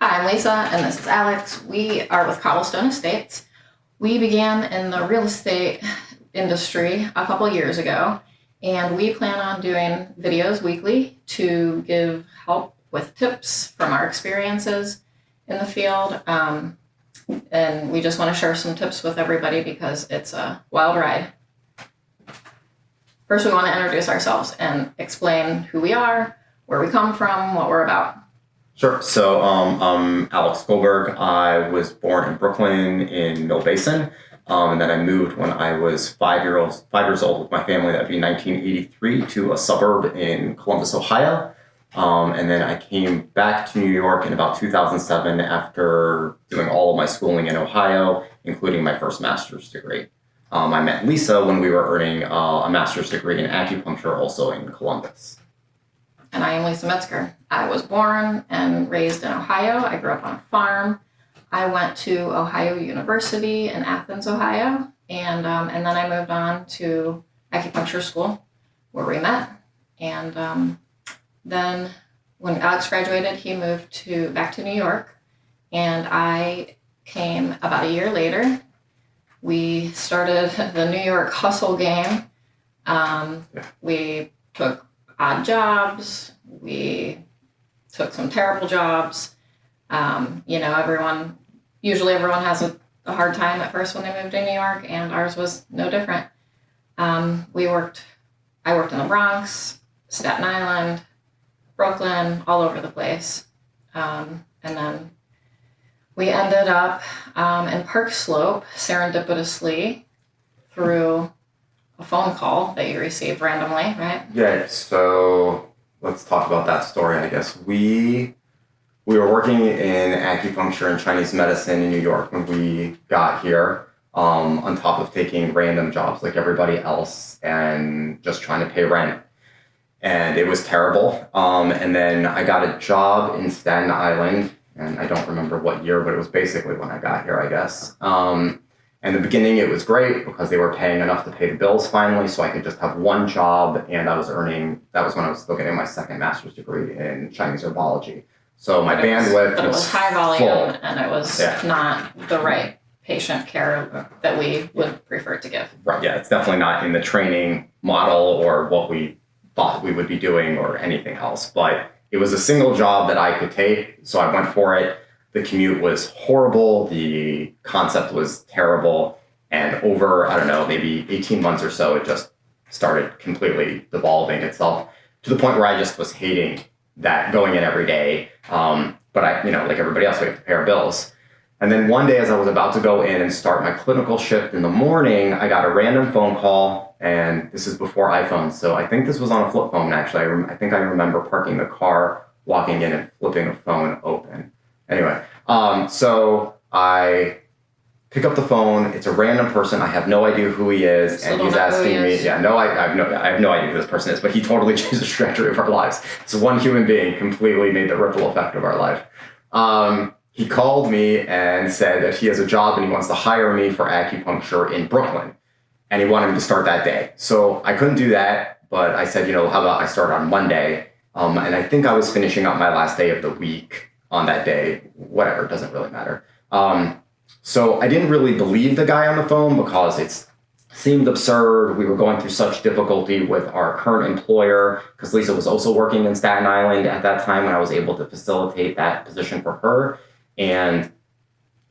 Hi, I'm Lisa, and this is Alex. We are with CobbleStone Estates. We began in the real estate industry a couple years ago, and we plan on doing videos weekly to give help with tips from our experiences in the field. And we just want to share some tips with everybody because it's a wild ride. First, we want to introduce ourselves and explain who we are, where we come from, what we're about. Sure. So I'm Alex Goldberg. I was born in Brooklyn in Mill Basin, and then I moved when I was 5 years old with my family. That'd be 1983 to a suburb in Columbus, Ohio. And then I came back to New York in about 2007 after doing all of my schooling in Ohio, including my first master's degree. I met Lisa when we were earning a master's degree in acupuncture, also in Columbus. And I am Lisa Metzger. I was born and raised in Ohio. I grew up on a farm. I went to Ohio University in Athens, Ohio, and then I moved on to acupuncture school where we met. And then when Alex graduated, he moved back to New York, and I came about a year later. We started the New York hustle game. We took odd jobs. We took some terrible jobs. Everyone has a hard time at first when they moved to New York, and ours was no different. I worked in the Bronx, Staten Island, Brooklyn, all over the place. And then we ended up in Park Slope serendipitously through a phone call that you received randomly, right? Yeah, so let's talk about that story, I guess. We were working in acupuncture and Chinese medicine in New York when we got here, on top of taking random jobs like everybody else and just trying to pay rent. And it was terrible. And then I got a job in Staten Island, and I don't remember what year, but it was basically when I got here, I guess. In the beginning, it was great because they were paying enough to pay the bills finally, so I could just have one job, and that was when I was still getting my second master's degree in Chinese herbology. So my bandwidth But it was high volume, full. and it was not the right patient care that we would prefer to give. Right, yeah, it's definitely not in the training model or what we thought we would be doing or anything else, but it was a single job that I could take, so I went for it. The commute was horrible, the concept was terrible, and over, maybe 18 months or so, it just started completely devolving itself to the point where I just was hating that, going in every day. But I, like everybody else, we have to pay our bills. And then one day as I was about to go in and start my clinical shift in the morning, I got a random phone call, and this is before iPhones, so I think this was on a flip phone, actually. I think I remember parking the car, walking in and flipping the phone open. Anyway, so I pick up the phone. It's a random person. I have no idea who he is, and he's asking me. Yeah, no, I have no idea who this person is, but he totally changed the trajectory of our lives. So one human being completely made the ripple effect of our life. He called me and said that he has a job and he wants to hire me for acupuncture in Brooklyn, and he wanted me to start that day. So I couldn't do that, but I said, how about I start on Monday? And I think I was finishing up my last day of the week on that day. Whatever, it doesn't really matter. So I didn't really believe the guy on the phone because it seemed absurd. We were going through such difficulty with our current employer because Lisa was also working in Staten Island at that time when I was able to facilitate that position for her. And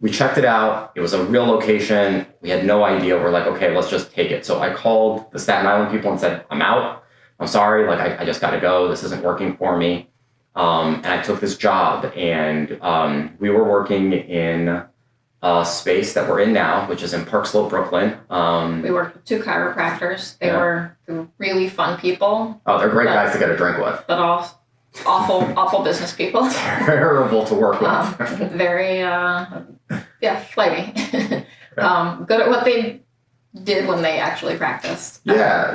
we checked it out. It was a real location. We had no idea. We're like, okay, let's just take it. So I called the Staten Island people and said, I'm out. I'm sorry. I just got to go. This isn't working for me. And I took this job, and we were working in a space that we're in now, which is in Park Slope, Brooklyn. We worked with two chiropractors. They were really fun people. Oh, they're great guys to get a drink with. But all awful business people. Terrible to work with. Very, flighty. Good at what they did when they actually practiced. No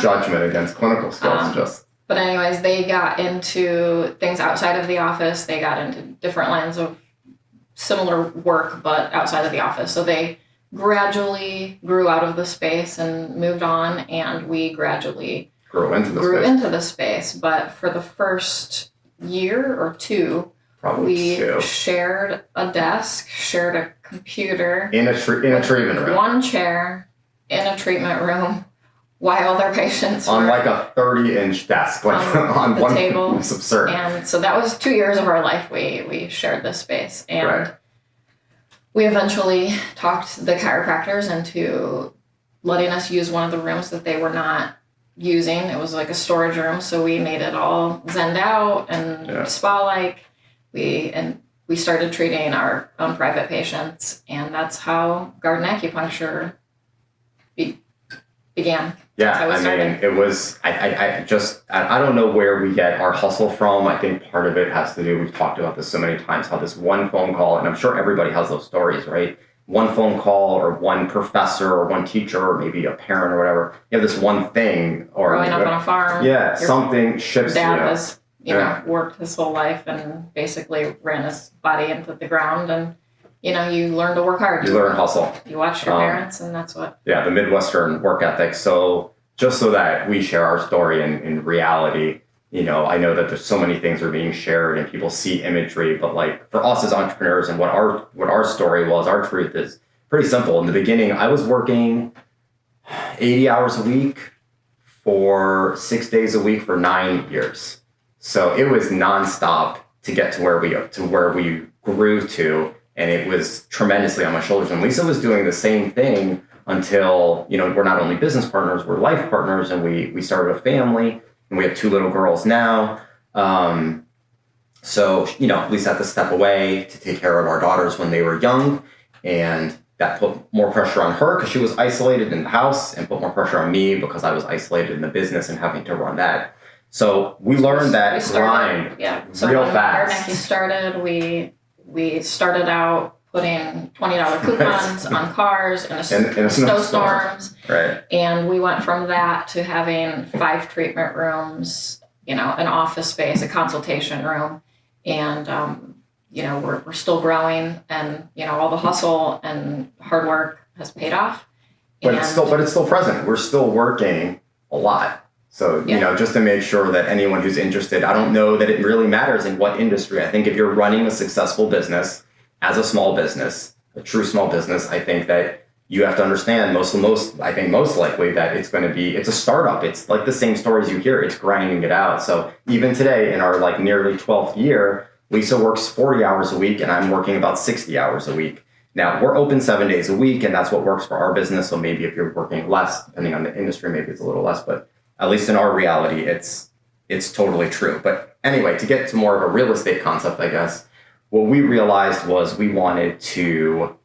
judgment against clinical skills, But anyways, they got into things outside of the office. They got into different lines of similar work, but outside of the office. So they gradually grew out of the space and moved on, and we gradually grew into the space. But for the first year or two, Probably We 2. shared a desk, shared a computer. In a treatment room. One chair in a treatment room while their patients on were like a 30-inch desk, like on the one table. It's absurd. And so that was 2 years of our life. We shared this space, and Right. we eventually talked the chiropractors into letting us use one of the rooms that they were not using. It was like a storage room, so we made it all zenned out and spa-like. We started treating our own private patients, and that's how garden acupuncture began. Yeah, That's how we I started. mean, it was, I don't know where we get our hustle from. I think part of it has to do, we've talked about this so many times, how this one phone call, and I'm sure everybody has those stories, right? One phone call or one professor or one teacher or maybe a parent or whatever. You have this one thing or growing up on a farm. Yeah, something shifts you. Dad has, worked his whole life and basically ran his body into the ground, and you learn to work hard. You learn hustle. You watch your parents, and that's what. Yeah, the Midwestern work ethic. So just so that we share our story in reality, I know that there's so many things are being shared and people see imagery, but like for us as entrepreneurs and what our story was, our truth is pretty simple. In the beginning, I was working 80 hours a week for 6 days a week for 9 years. So it was nonstop to get to where we grew to, and it was tremendously on my shoulders. And Lisa was doing the same thing until, we're not only business partners, we're life partners, and we started a family, and we have 2 little girls now. So, Lisa had to step away to take care of our daughters when they were young, and that put more pressure on her because she was isolated in the house, and put more pressure on me because I was isolated in the business and having to run that. So we learned that grind real fast. When started, we started out putting $20 coupons on cars in snowstorms. Right. And we went from that to having 5 treatment rooms, an office space, a consultation room. And, we're still growing, and, all the hustle and hard work has paid off. But it's still present. We're still working a lot. So, just to make sure that anyone who's interested, I don't know that it really matters in what industry. I think if you're running a successful business as a small business, a true small business, I think that you have to understand most likely that it's a startup. It's like the same stories you hear. It's grinding it out. So even today in our like nearly 12th year, Lisa works 40 hours a week and I'm working about 60 hours a week. Now we're open 7 days a week, and that's what works for our business. So maybe if you're working less, depending on the industry, maybe it's a little less, but at least in our reality, it's totally true. But anyway, to get to more of a real estate concept, I guess, what we realized was we wanted to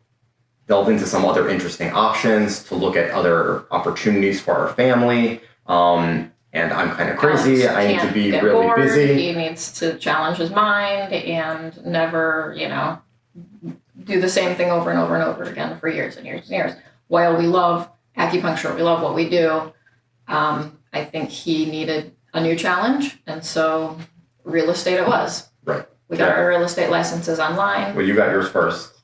delve into some other interesting options, to look at other opportunities for our family. And I'm kind of crazy. I need to be really busy. He needs to challenge his mind and never, do the same thing over and over and over again for years and years and years. While we love acupuncture, we love what we do, I think he needed a new challenge. And so real estate it was. Right. We got our real estate licenses online. Well, you got yours first.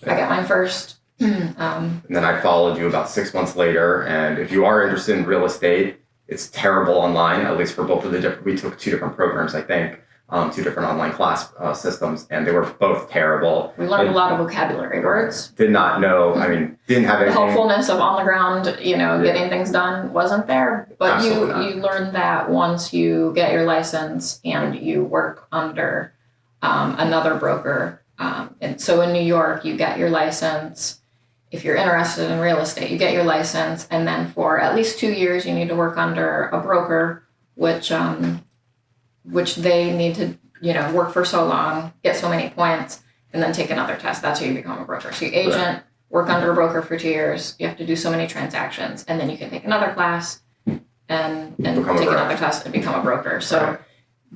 I got mine first. And then I followed you about 6 months later. And if you are interested in real estate, it's terrible online, at least for both of we took 2 different programs, I think, 2 different online class systems, and they were both terrible. We learned a lot of vocabulary words. Didn't have anything. The helpfulness of on the ground, getting things done wasn't there. But you learn that once you get your license and you work under another broker. And so in New York, you get your license. If you're interested in real estate, you get your license, and then for at least 2 years, you need to work under a broker, which they need to, work for so long, get so many points, and then take another test. That's how you become a broker. So you agent, work under a broker for 2 years. You have to do so many transactions, and then you can take another class and take another test and become a broker. So,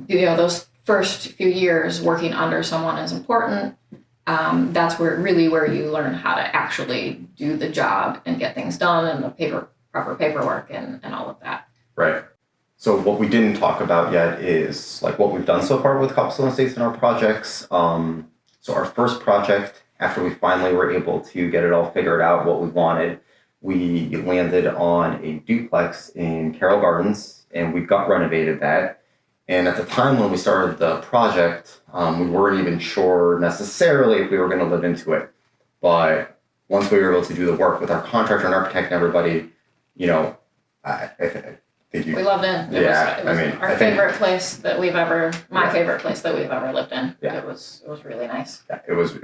those first few years working under someone is important. That's where you learn how to actually do the job and get things done, and the proper paperwork and all of that. Right. So what we didn't talk about yet is like what we've done so far with CobbleStone Estates in our projects. So our first project, after we finally were able to get it all figured out, what we wanted, we landed on a duplex in Carroll Gardens, and we got renovated that. And at the time when we started the project, we weren't even sure necessarily if we were going to live into it. But once we were able to do the work with our contractor and architect and everybody, you know, I think We loved it. It was our favorite place that we've ever, my favorite place that we've ever lived in. Yeah. It was really nice. Yeah, it was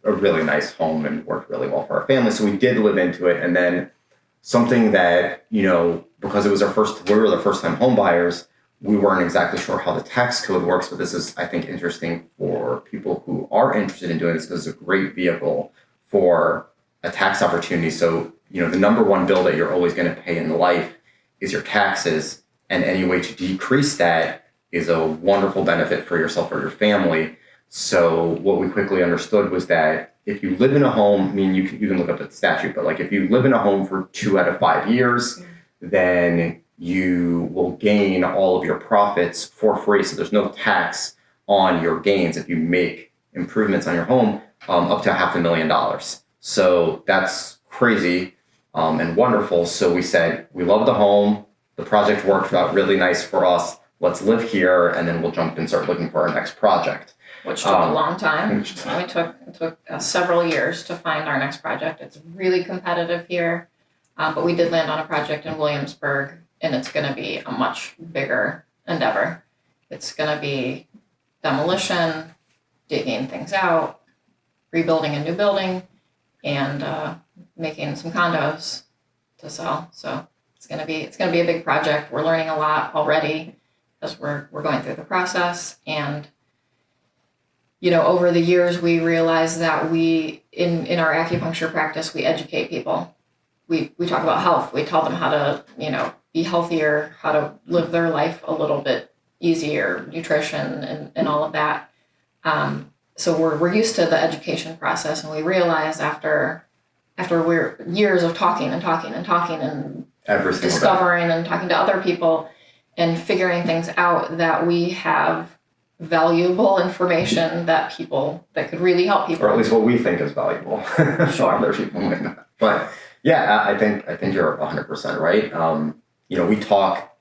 a really nice home and worked really well for our family. So we did live into it. And then something that, you know, because we were the first time home buyers, we weren't exactly sure how the tax code works, but this is, I think, interesting for people who are interested in doing this because it's a great vehicle for a tax opportunity. So, you know, the number one bill that you're always going to pay in life is your taxes, and any way to decrease that is a wonderful benefit for yourself or your family. So what we quickly understood was that if you live in a home, I mean, you can look up the statute, but like if you live in a home for 2 out of 5 years, then you will gain all of your profits for free. So there's no tax on your gains if you make improvements on your home up to $500,000. So that's crazy and wonderful. So we said, we love the home. The project worked out really nice for us. Let's live here, and then we'll jump and start looking for our next project. Which took a long time. It took several years to find our next project. It's really competitive here, but we did land on a project in Williamsburg, and it's going to be a much bigger endeavor. It's going to be demolition, digging things out, rebuilding a new building, and making some condos to sell. So it's going to be a big project. We're learning a lot already as we're going through the process. And you know, over the years, we realized that we in our acupuncture practice, we educate people. We talk about health. We tell them how to, you know, be healthier, how to live their life a little bit easier, nutrition and all of that. So we're used to the education process, and we realized after we're years of talking and discovering and talking to other people and figuring things out, that we have valuable information that could really help people, or at least what we think is valuable. Sure. Other people might not. But yeah, I think you're 100% right. You know, we talk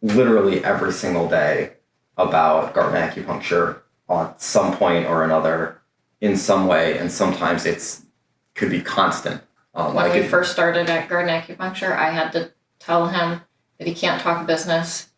literally every single day about garden acupuncture on some point or another in some way, and sometimes could be constant. When we first started at garden acupuncture, I had to tell him that he can't talk business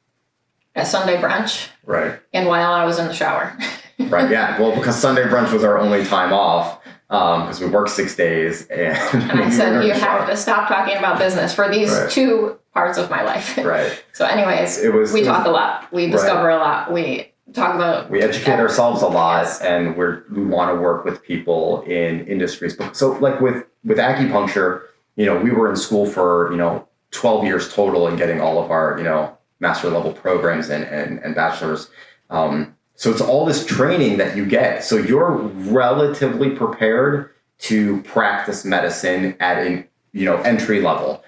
at Sunday brunch. Right. And while I was in the shower. Right. Yeah. Well, because Sunday brunch was our only time off, because we worked 6 days, and I said, you have to stop talking about business for these two parts of my life. Right. So anyways, we talk a lot. We discover a lot. We talk about. We educate ourselves a lot, and we want to work with people in industries. So like with acupuncture, you know, we were in school for, you know, 12 years total and getting all of our, you know, master level programs and bachelor's. So it's all this training that you get. So you're relatively prepared to practice medicine at an, you know, entry level.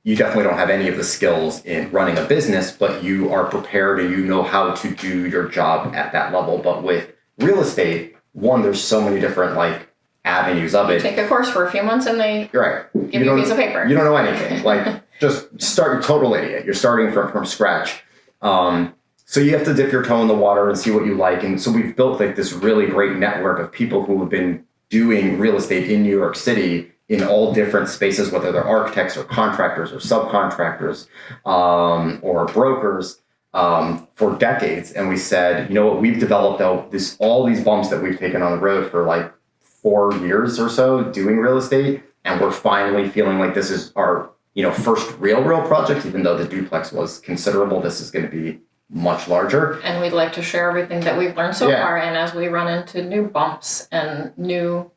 You definitely don't have any of the skills in running a business, but you are prepared and you know how to do your job at that level. But with real estate, there's so many different like avenues of it. Take a course for a few months and they give you a piece of paper. You don't know anything. Like just start, you're total idiot. You're starting from scratch. So you have to dip your toe in the water and see what you like. And so we've built like this really great network of people who have been doing real estate in New York City in all different spaces, whether they're architects or contractors or subcontractors or brokers for decades. And we said, you know what, we've developed out all these bumps that we've taken on the road for like 4 years or so doing real estate. And we're finally feeling like this is our, you know, first real project, even though the duplex was considerable. This is going to be much larger. And we'd like to share everything that we've learned so far. And as we run into new bumps and new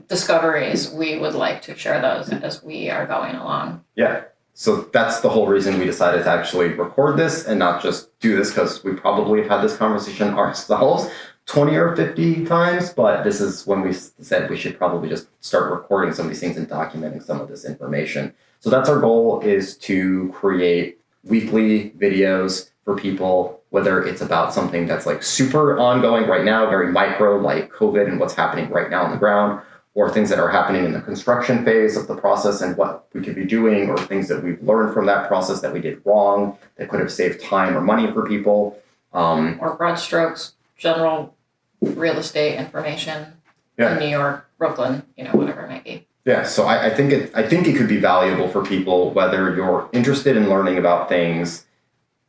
discoveries, we would like to share those as we are going along. Yeah. So that's the whole reason we decided to actually record this and not just do this, because we probably have had this conversation ourselves 20 or 50 times, but this is when we said we should probably just start recording some of these things and documenting some of this information. So that's our goal, is to create weekly videos for people, whether it's about something that's like super ongoing right now, very micro, like COVID and what's happening right now on the ground, or things that are happening in the construction phase of the process and what we could be doing, or things that we've learned from that process that we did wrong that could have saved time or money for people. Or broad strokes, general real estate information in New York, Brooklyn, whatever it might be. Yeah, so I think it could be valuable for people, whether you're interested in learning about things,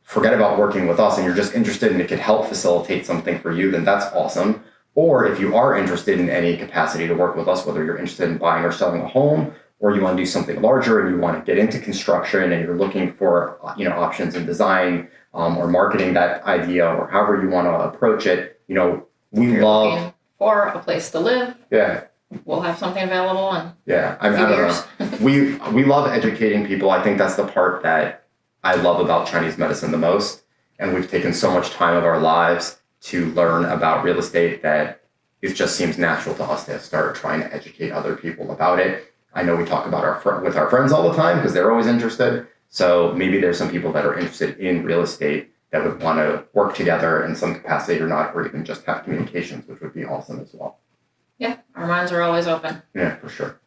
forget about working with us, and you're just interested and it could help facilitate something for you, then that's awesome. Or if you are interested in any capacity to work with us, whether you're interested in buying or selling a home, or you want to do something larger and you want to get into construction and you're looking for options in design, or marketing that idea, or however you want to approach it, we love looking for a place to live. Yeah. We'll have something available in I don't know. We love educating people. I think that's the part that I love about Chinese medicine the most. And we've taken so much time of our lives to learn about real estate that it just seems natural to us to start trying to educate other people about it. I know we talk about with our friends all the time because they're always interested. So maybe there's some people that are interested in real estate that would want to work together in some capacity or not, or even just have communications, which would be awesome as well. Yeah, our minds are always open. Yeah, for sure.